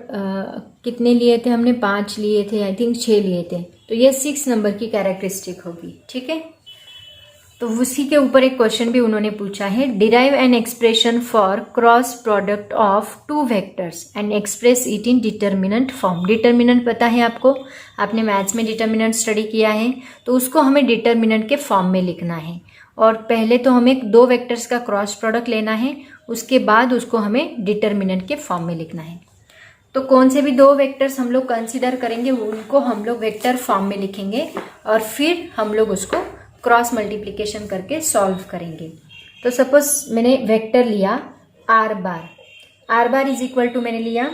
कितने लिए थे हमने, 5 लिए थे, आई थिंक 6 लिए थे। तो ये 6 नंबर की कैरेक्टरिस्टिक होगी। ठीक है, तो उसी के ऊपर एक क्वेश्चन भी उन्होंने पूछा है, derive an expression for cross product of 2 vectors and express it in determinant form. Determinant पता है आपको, आपने मैथ्स में डिटर्मिनेंट स्टडी किया है, तो उसको हमें डिटर्मिनेंट के फॉर्म में लिखना है। और पहले तो हमें 2 वेक्टर्स का क्रॉस प्रोडक्ट लेना है, उसके बाद उसको हमें डिटर्मिनेंट के फॉर्म में लिखना है। तो कौन से भी 2 वेक्टर्स हम लोग कंसिडर करेंगे उनको हम लोग वेक्टर फॉर्म में लिखेंगे, और फिर हम लोग उसको क्रॉस मल्टीप्लिकेशन करके सॉल्व करेंगे। तो सपोज मैंने वेक्टर लिया r bar is equal to मैंने लिया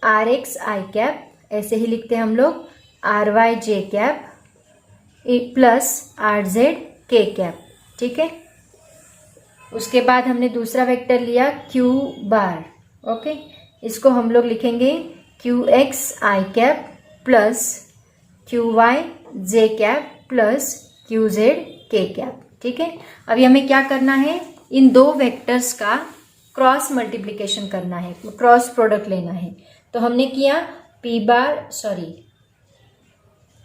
आर एक्स आई कैप, ऐसे ही लिखते हैं हम लोग, R Y J cap plus are Z के कैप, ठीक है। उसके बाद हमने दूसरा वेक्टर लिया क्यू बार, ओके, इसको हम लोग लिखेंगे क्यू एक्स आई कैप प्लस क्यू वाई जे कैप प्लस क्यू जेड के कैप, ठीक है। अभी हमें क्या करना है, इन दो वेक्टर्स का क्रॉस मल्टीप्लिकेशन करना है, क्रॉस प्रोडक्ट लेना है। तो हमने किया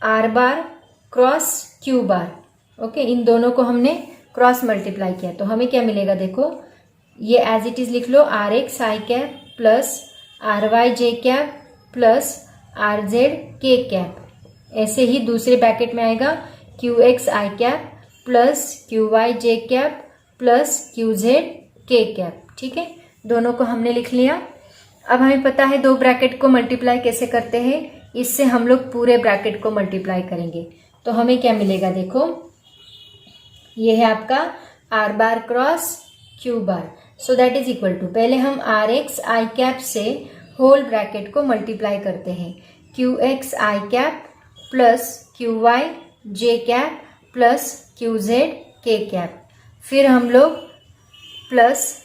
R bar cross Q bar, okay, इन दोनों को हमने क्रॉस मल्टीप्लाई किया। तो हमें क्या मिलेगा, देखो ये एज इट इज लिख लो, R x I cap plus R Y J cap plus are Z के कैप। ऐसे ही दूसरे ब्रैकेट में आएगा क्यू एक्स आई कैप प्लस क्यू वाई जे कैप प्लस क्यू जेड के कैप, ठीक है। दोनों को हमने लिख लिया। अब हमें पता है दो ब्रैकेट को मल्टीप्लाई कैसे करते हैं, इससे हम लोग पूरे ब्रैकेट को मल्टीप्लाई करेंगे। तो हमें क्या मिलेगा, देखो ये है आपका r bar cross Q bar, so that is equal to, पहले हम आर एक्स आई कैप से होल ब्रैकेट को मल्टीप्लाई करते हैं, क्यू एक्स आई कैप प्लस क्यू वाई जे कैप प्लस क्यू जेड के कैप, फिर हम लोग प्लस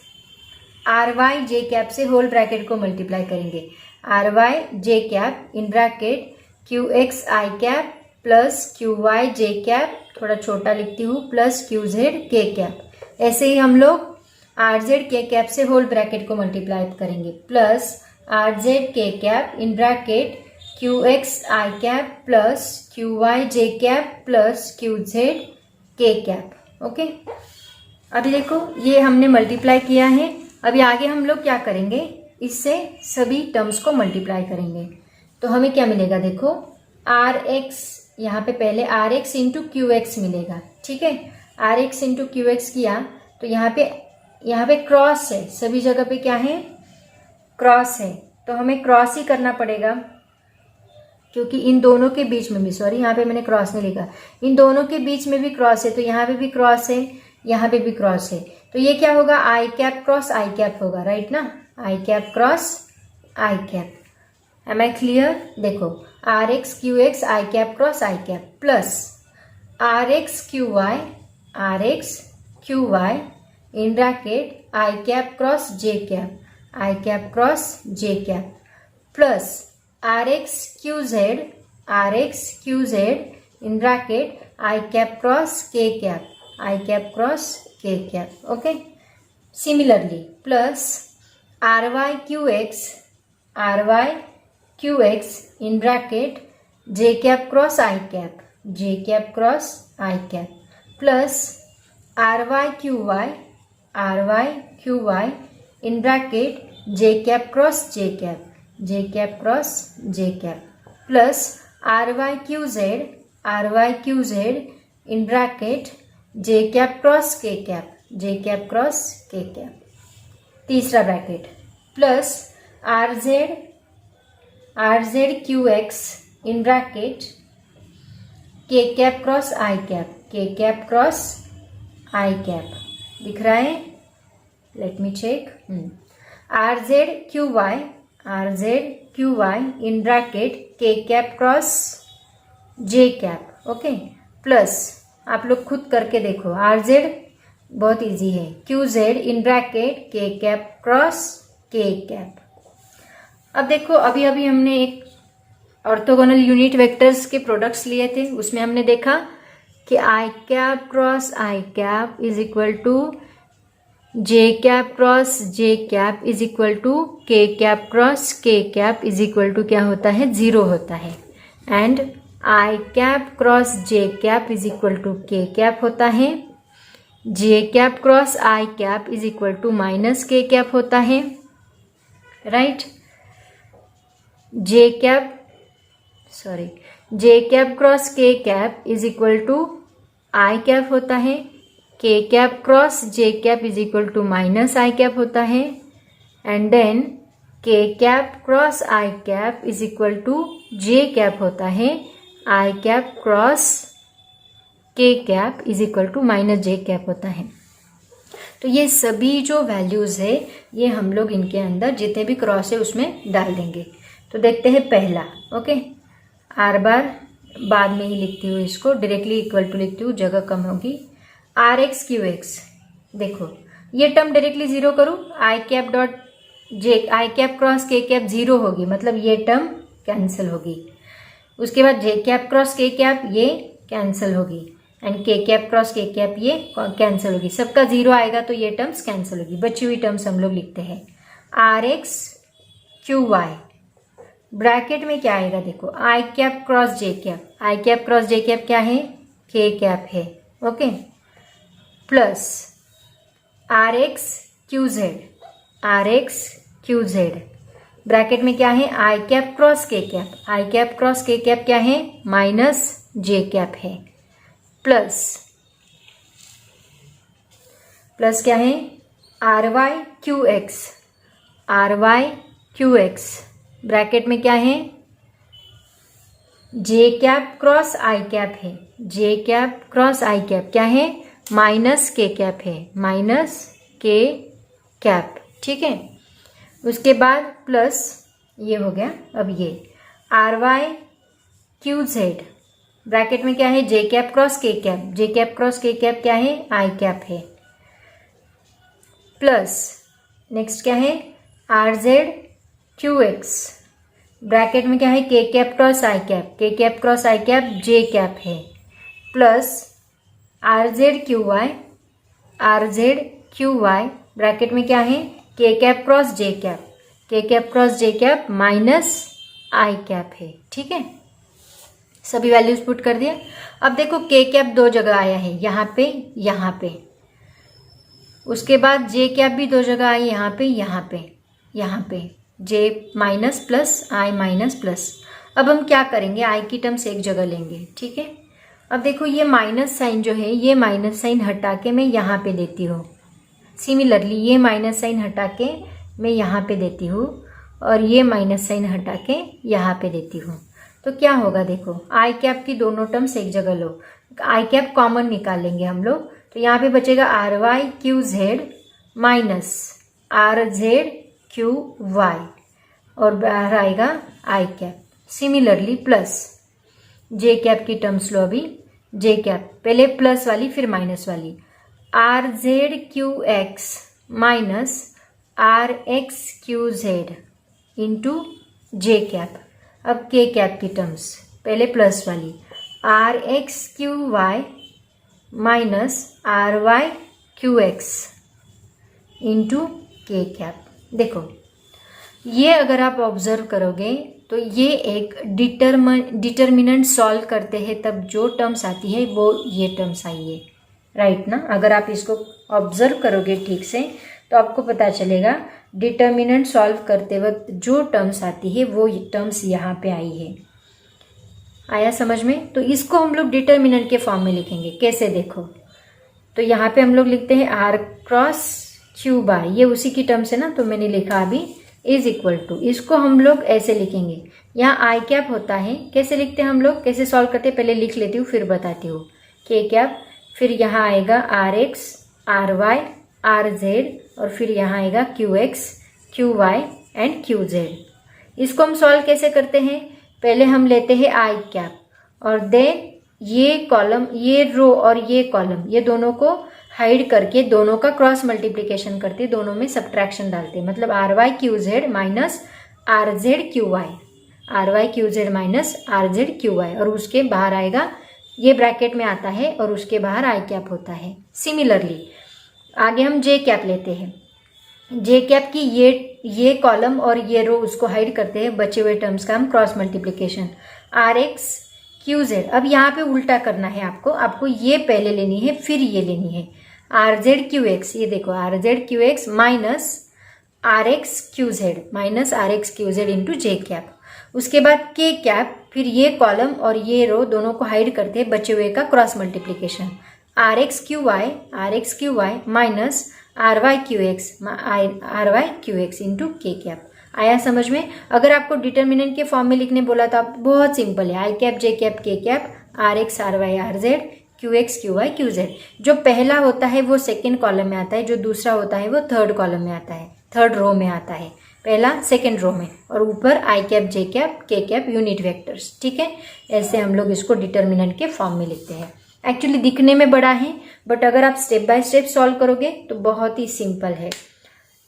आर वाई जे कैप से होल ब्रैकेट को मल्टीप्लाई करेंगे, r Y J cap in bracket q x I cap plus Q Y J cap, थोड़ा छोटा लिखती हूँ, प्लस क्यू जेड के कैप। ऐसे ही हम लोग आर जेड के कैप से होल ब्रैकेट को मल्टीप्लाई करेंगे, प्लस आर जेड के cap in bracket q x I cap plus Q Y J cap plus Q Z के कैप, ओके। अभी देखो ये हमने मल्टीप्लाई किया है। अभी आगे हम लोग क्या करेंगे, इससे सभी टर्म्स को मल्टीप्लाई करेंगे। तो हमें क्या मिलेगा, देखो आर एक्स, यहाँ पे पहले r x into q x मिलेगा, ठीक है। R x into q x किया तो यहाँ पे क्रॉस है, सभी जगह पे क्या है, क्रॉस है, तो हमें क्रॉस ही करना पड़ेगा, क्योंकि इन दोनों के बीच में भी, सॉरी यहाँ पे मैंने क्रॉस नहीं लिखा, इन दोनों के बीच में भी क्रॉस है, तो यहाँ पे भी क्रॉस है, यहाँ पे भी क्रॉस है, तो ये क्या होगा, I cap cross I cap होगा, राइट ना, I cap cross I cap. Am I clear? देखो R x Q x I cap cross I cap plus are x Q Y in bracket I cap cross J cap, I cap cross J cap plus are x Q Z in bracket I cap cross के cap, आई cap cross के cap, okay. Similarly plus R Y Q x in bracket j cap cross I cap, J cap cross I cap plus R Y q Y in bracket j cap cross J cap, J cap cross J cap plus R Y Q Z in bracket j cap cross के cap, जे cap cross के cap. तीसरा bracket plus are Z Q x in bracket के cap cross आई cap, के cap cross आई cap, दिख रहा है, let me check, R Z Q Y in bracket के cap cross जे cap, okay. Plus आप लोग खुद करके देखो, आर जेड बहुत इजी है, क्यू जेड इन ब्रैकेट के कैप क्रॉस के कैप। अब देखो अभी हमने एक ऑर्थोगोनल यूनिट वेक्टर्स के प्रोडक्ट्स लिए थे, उसमें हमने देखा कि I cap cross I cap is equal to J cap cross J cap is equal to K cap cross के कैप इज इक्वल टू क्या होता है, 0 होता है, and I cap cross J cap is equal to K cap होता है, जे cap cross I cap is equal to minus K cap होता है, राइट। जे कैप क्रॉस के cap is equal to I cap होता है, के cap cross J cap is equal to minus I cap होता है, and then K cap cross I cap is equal to J cap होता है, आई cap cross के cap is equal to minus j cap होता है। तो ये सभी जो वैल्यूज़ है ये हम लोग इनके अंदर जितने भी क्रॉस है उसमें डाल देंगे। तो देखते हैं पहला, ओके, आर बार बाद में ही लिखती हूँ, इसको डायरेक्टली इक्वल टू लिखती हूँ, जगह कम होगी। आर एक्स क्यू एक्स, देखो ये टर्म डायरेक्टली जीरो करूँ, आई कैप डॉट जे, आई कैप क्रॉस के कैप जीरो होगी, मतलब ये टर्म कैंसिल होगी। उसके बाद जे कैप क्रॉस के कैप ये कैंसिल होगी, एंड के कैप क्रॉस के कैप ये कैंसिल होगी। सबका जीरो आएगा तो ये टर्म्स कैंसिल होगी। बची हुई टर्म्स हम लोग लिखते हैं r x Q y, bracket में क्या आएगा देखो, i cap cross J cap, I cap cross J cap क्या है, के कैप है, okay, plus are x Q Z, r x Q z, bracket में क्या है, आई कैप क्रॉस के कैप, आई कैप क्रॉस के कैप क्या है, माइनस जे कैप है, प्लस क्या है, r Y Q x, R Y Q x, bracket में क्या है, जे कैप क्रॉस आई कैप है, जे कैप क्रॉस आई कैप क्या है, माइनस के कैप है, माइनस के कैप, ठीक है। उसके बाद प्लस ये हो गया, अब ये r Y Q z, bracket में क्या है, जे कैप क्रॉस के कैप, जे कैप क्रॉस के कैप क्या है, आई कैप है, प्लस नेक्स्ट क्या है, r Z Q x, bracket में क्या है, के कैप क्रॉस आई कैप, के कैप क्रॉस आई कैप जे कैप है, plus are Z Q Y, are Z Q y, bracket में क्या है, के कैप क्रॉस जे कैप, के कैप क्रॉस जे कैप माइनस आई कैप है, ठीक है। सभी वैल्यूज पुट कर दिया। अब देखो के कैप दो जगह आया है, यहाँ पे, यहाँ पे, उसके बाद जे कैप भी दो जगह आई, यहाँ पे, यहाँ पे, यहाँ पे, जे माइनस प्लस आई माइनस प्लस। अब हम क्या करेंगे, आई की टर्म्स एक जगह लेंगे, ठीक है। अब देखो ये माइनस साइन जो है, ये माइनस साइन हटा के मैं यहाँ पे देती हूँ, सिमिलरली ये माइनस साइन हटा के मैं यहाँ पे देती हूँ, और ये माइनस साइन हटा के यहाँ पे देती हूँ। तो क्या होगा देखो, आई कैप की दोनों टर्म्स एक जगह लो, आई कैप कॉमन निकाल लेंगे हम लोग, तो यहाँ पे बचेगा r Y Q Z minus are Z Q Y, और बाहर आएगा i cap. Similarly plus j cap की टर्म्स लो, अभी जे कैप पहले प्लस वाली फिर माइनस वाली, r Z Q x minus are x Q Z into J cap. अब के कैप की टर्म्स पहले प्लस वाली, r x Q Y minus R Y Q x into के कैप। देखो ये अगर आप ऑब्जर्व करोगे तो ये एक डिटर्मिनेंट सॉल्व करते हैं तब जो टर्म्स आती है वो ये टर्म्स आई है, राइट ना। अगर आप इसको ऑब्जर्व करोगे ठीक से तो आपको पता चलेगा डिटर्मिनेंट सॉल्व करते वक्त जो टर्म्स आती है वो टर्म्स यहाँ पे आई है। आया समझ में? तो इसको हम लोग डिटर्मिनेंट के फॉर्म में लिखेंगे। कैसे देखो, तो यहाँ पे हम लोग लिखते हैं आर क्रॉस क्यू बाय, ये उसी की टर्म्स है ना, तो मैंने लिखा अभी इज इक्वल टू, इसको हम लोग ऐसे लिखेंगे। यहाँ आई कैप होता है, कैसे लिखते हैं हम लोग, कैसे सॉल्व करते हैं पहले लिख लेती हूँ फिर बताती हूँ। के कैप, फिर यहाँ आएगा r x R Y are z, और फिर यहाँ आएगा Q x Q y and q z. इसको हम सॉल्व कैसे करते हैं, पहले हम लेते हैं आई कैप और देन ये कॉलम, ये रो और ये कॉलम, ये दोनों को हाइड करके दोनों का क्रॉस मल्टीप्लिकेशन करते, दोनों में सब्ट्रैक्शन डालते, मतलब R Y Q Z minus are Z Q Y, R Y Q Z minus are Z Q Y, और उसके बाहर आएगा, ये ब्रैकेट में आता है और उसके बाहर आई कैप होता है। सिमिलरली आगे हम जे कैप लेते हैं, जे कैप की ये कॉलम और ये रो उसको हाइड करते हैं, बचे हुए टर्म्स का हम cross multiplication, R x Q Z. अब यहाँ पे उल्टा करना है आपको ये पहले लेनी है फिर ये लेनी है, आर जेड क्यू एक्स, ये देखो R Z Q x minus are x Q Z minus are x Q Z into J cap. उसके बाद के कैप, फिर ये कॉलम और ये रो दोनों को हाइड करते हैं, बचे हुए का cross multiplication, R x Q Y minus R Y Q x into के कैप। आया समझ में? अगर आपको डिटर्मिनेंट के फॉर्म में लिखने बोला तो आप बहुत सिंपल है, आई कैप जे कैप के cap R x R Y are Z Q x Q Y Q Z. जो पहला होता है वो सेकेंड कॉलम में आता है, जो दूसरा होता है वो थर्ड कॉलम में आता है, थर्ड रो में आता है, पहला सेकेंड रो में, और ऊपर आई कैप जे कैप के कैप यूनिट वेक्टर्स। ठीक है, ऐसे हम लोग इसको डिटर्मिनेंट के फॉर्म में लिखते हैं। एक्चुअली दिखने में बड़ा है, बट अगर आप स्टेप बाय स्टेप सॉल्व करोगे तो बहुत ही सिंपल है।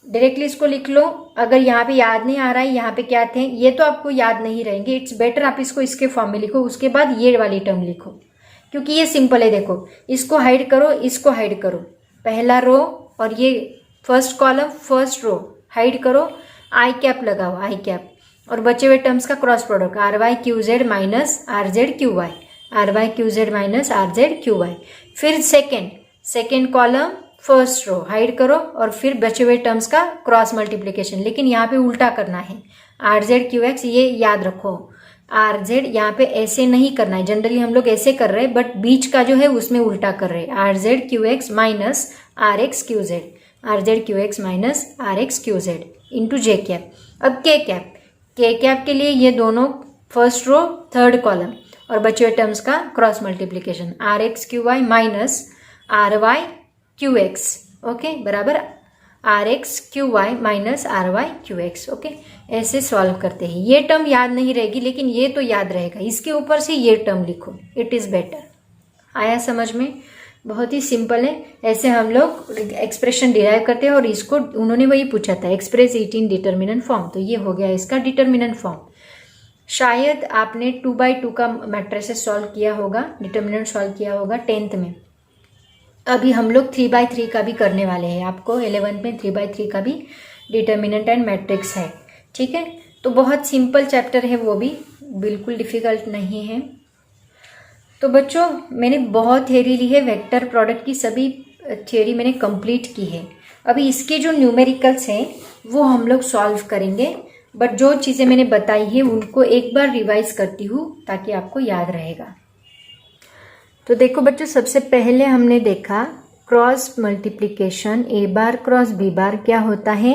डायरेक्टली इसको लिख लो। अगर यहाँ पे याद नहीं आ रहा है यहाँ पे क्या थे, ये तो आपको याद नहीं रहेंगे, इट्स बेटर आप इसको इसके फॉर्म में लिखो, उसके बाद ये वाली टर्म लिखो, क्योंकि ये सिंपल है। देखो, इसको हाइड करो, इसको हाइड करो, पहला रो और ये first column first row hide करो, आई कैप लगाओ, आई कैप, और बचे हुए टर्म्स का cross product R Y Q Z minus are Z Q Y, R Y Q Z minus are Z Q Y. फिर second column first row hide करो, और फिर बचे हुए टर्म्स का क्रॉस मल्टीप्लीकेशन, लेकिन यहाँ पे उल्टा करना है, आर जेड क्यू एक्स, ये याद रखो। आर जेड यहाँ पे ऐसे नहीं करना है, जनरली हम लोग ऐसे कर रहे हैं, बट बीच का जो है उसमें उल्टा कर रहे हैं, R Z Q x minus are x Q Z, R Z Q x minus are x Q Z into J cap. अब के कैप के लिए ये दोनों फर्स्ट रो थर्ड कॉलम और बचे हुए टर्म्स का cross multiplication, R x Q Y minus R Y Q X, okay, बराबर R x Q Y minus R Y Q X. Okay, ऐसे सॉल्व करते हैं। ये टर्म याद नहीं रहेगी, लेकिन ये तो याद रहेगा, इसके ऊपर से ये टर्म लिखो, इट इज़ बेटर। आया समझ में? बहुत ही सिंपल है। ऐसे हम लोग एक्सप्रेशन डिराइव करते हैं, और इसको उन्होंने वही पूछा था, express it in determinant form, तो ये हो गया इसका डिटर्मिनेंट फॉर्म। शायद आपने 2x2 का मैट्रिसेस सॉल्व किया होगा, डिटर्मिनेंट सॉल्व किया होगा 10th में। अभी हम लोग 3x3 का भी करने वाले हैं, आपको 11th में 3x3 का भी डिटर्मिनेंट एंड मैट्रिक्स है। ठीक है, तो बहुत सिंपल चैप्टर है, वो भी बिल्कुल डिफिकल्ट नहीं है। तो बच्चों, मैंने बहुत थ्योरी ली है, वेक्टर प्रोडक्ट की सभी थ्योरी मैंने कंप्लीट की है। अभी इसके जो न्यूमेरिकल्स हैं वो हम लोग सॉल्व करेंगे, बट जो चीज़ें मैंने बताई है उनको एक बार रिवाइज करती हूँ ताकि आपको याद रहेगा। तो देखो बच्चों, सबसे पहले हमने देखा क्रॉस मल्टीप्लिकेशन, ए बार क्रॉस बी बार क्या होता है,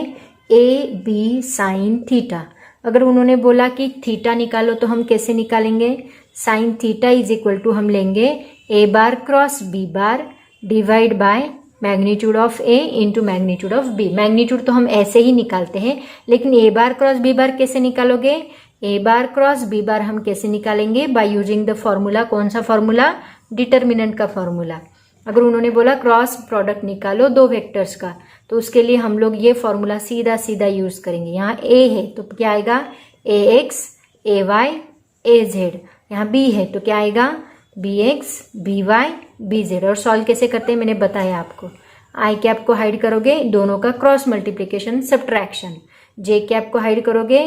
ए बी साइन थीटा। अगर उन्होंने बोला कि थीटा निकालो तो हम कैसे निकालेंगे, sine theta is equal to हम लेंगे A bar cross B bar divide by magnitude of A into magnitude of B. Magnitude तो हम ऐसे ही निकालते हैं, लेकिन ए बार क्रॉस बी बार कैसे निकालोगे, ए बार क्रॉस बी बार हम कैसे निकालेंगे, बाय यूजिंग द फॉर्मूला। कौन सा फॉर्मूला, डिटर्मिनेंट का फॉर्मूला। अगर उन्होंने बोला क्रॉस प्रोडक्ट निकालो दो वेक्टर्स का, तो उसके लिए हम लोग ये फॉर्मूला सीधा सीधा यूज करेंगे। यहाँ ए है तो क्या आएगा, A X A Y A Z. यहाँ बी है तो क्या आएगा, B X B Y B Z. और सॉल्व कैसे करते हैं मैंने बताया आपको। आई कैप को हाइड करोगे, दोनों का cross multiplication subtraction. J cap को हाइड करोगे,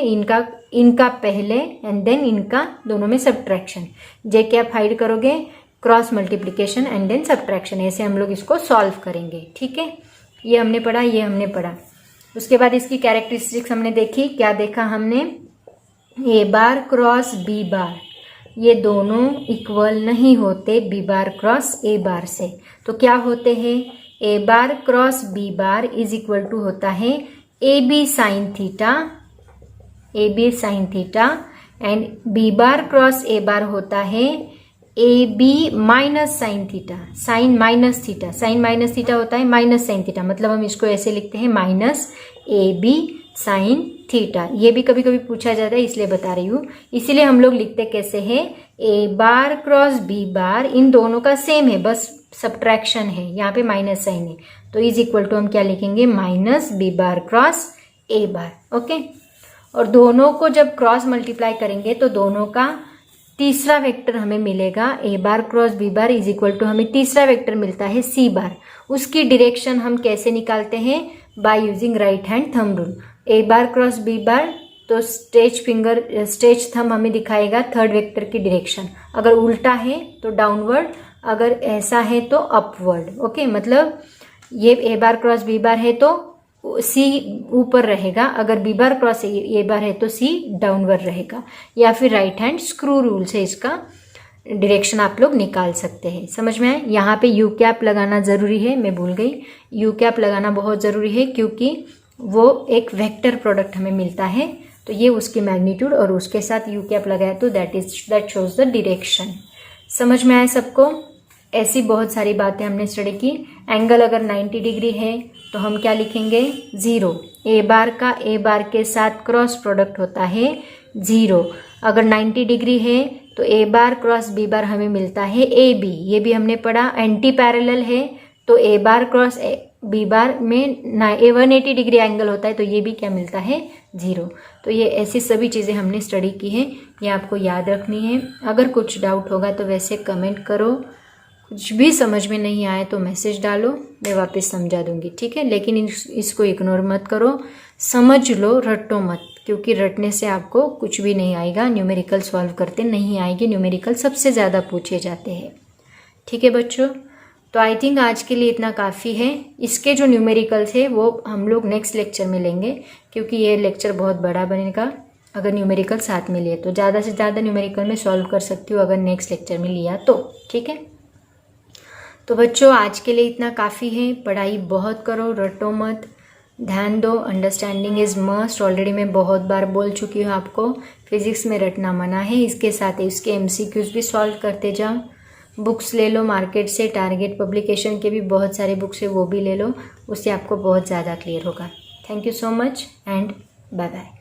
इनका पहले एंड देन इनका दोनों में सब्ट्रैक्शन। जे कैप हाइड करोगे, cross multiplication and then subtraction. ऐसे हम लोग इसको सॉल्व करेंगे। ठीक है, ये हमने पढ़ा, ये हमने पढ़ा। उसके बाद इसकी कैरेक्टरिस्टिक्स हमने देखी। क्या देखा हमने, ए बार क्रॉस बी बार, ये दोनों इक्वल नहीं होते बी बार क्रॉस ए बार से। तो क्या होते हैं, A bar cross B bar is equal to होता है A B sine theta, A B sine theta, and B bar cross A bar होता है A B minus sine theta, sine minus theta. Sine minus theta होता है minus sine theta, मतलब हम इसको ऐसे लिखते हैं minus A B sine theta. ये भी कभी कभी पूछा जाता है, इसलिए बता रही हूँ। इसीलिए हम लोग लिखते कैसे हैं, ए बार क्रॉस बी बार, इन दोनों का सेम है, बस सब्ट्रैक्शन है, यहाँ पे माइनस साइन है, तो इज इक्वल टू हम क्या लिखेंगे, minus B bar cross A bar. Okay, और दोनों को जब क्रॉस मल्टीप्लाई करेंगे तो दोनों का तीसरा वेक्टर हमें मिलेगा। A bar cross B bar is equal to हमें तीसरा वेक्टर मिलता है सी बार। उसकी डायरेक्शन हम कैसे निकालते हैं, by using right hand thumb rule. A bar cross B bar, तो स्टेज थंब हमें दिखाएगा थर्ड वेक्टर की डायरेक्शन। अगर उल्टा है तो डाउनवर्ड, अगर ऐसा है तो अपवर्ड। ओके, मतलब ये ए बार क्रॉस बी बार है तो सी ऊपर रहेगा, अगर बी बार क्रॉस ए बार है तो सी डाउनवर्ड रहेगा, या फिर राइट हैंड स्क्रू रूल से इसका डायरेक्शन आप लोग निकाल सकते हैं। समझ में आए? यहाँ पे यू कैप लगाना ज़रूरी है, मैं भूल गई, यू कैप लगाना बहुत ज़रूरी है, क्योंकि वो एक वेक्टर प्रोडक्ट हमें मिलता है, तो ये उसकी मैग्नीट्यूड और उसके साथ यू कैप लगाया तो दैट शोज द डायरेक्शन। समझ में आया सबको? ऐसी बहुत सारी बातें हमने स्टडी की। एंगल अगर 90 डिग्री है तो हम क्या लिखेंगे, 0। ए बार का ए बार के साथ क्रॉस प्रोडक्ट होता है 0। अगर 90 डिग्री है तो ए बार क्रॉस बी बार हमें मिलता है ए बी, ये भी हमने पढ़ा। एंटी पैरेलल है तो ए बार क्रॉस बी बार में 180 डिग्री एंगल होता है, तो ये भी क्या मिलता है, 0। तो ये ऐसी सभी चीज़ें हमने स्टडी की हैं, ये आपको याद रखनी है। अगर कुछ डाउट होगा तो वैसे कमेंट करो, कुछ भी समझ में नहीं आए तो मैसेज डालो, मैं वापस समझा दूंगी, ठीक है। लेकिन इसको इग्नोर मत करो, समझ लो, रटो मत, क्योंकि रटने से आपको कुछ भी नहीं आएगा। न्यूमेरिकल सॉल्व करते नहीं आएगी, न्यूमेरिकल सबसे ज़्यादा पूछे जाते हैं, ठीक है बच्चों। तो आई थिंक आज के लिए इतना काफ़ी है। इसके जो न्यूमेरिकल्स है वो हम लोग नेक्स्ट लेक्चर में लेंगे, क्योंकि ये लेक्चर बहुत बड़ा बनेगा अगर न्यूमेरिकल साथ में लिए तो। ज़्यादा से ज़्यादा न्यूमेरिकल में सॉल्व कर सकती हूँ अगर नेक्स्ट लेक्चर में लिया तो, ठीक है। तो बच्चों आज के लिए इतना काफ़ी है। पढ़ाई बहुत करो, रटो मत, ध्यान दो। अंडरस्टैंडिंग इज़ मस्ट, ऑलरेडी मैं बहुत बार बोल चुकी हूँ आपको। फिजिक्स में रटना मना है, इसके साथ ही उसके MCQs भी सॉल्व करते जाओ। बुक्स ले लो मार्केट से, टारगेट पब्लिकेशन के भी बहुत सारे बुक्स है, वो भी ले लो, उससे आपको बहुत ज़्यादा क्लियर होगा। Thank you so much and bye bye.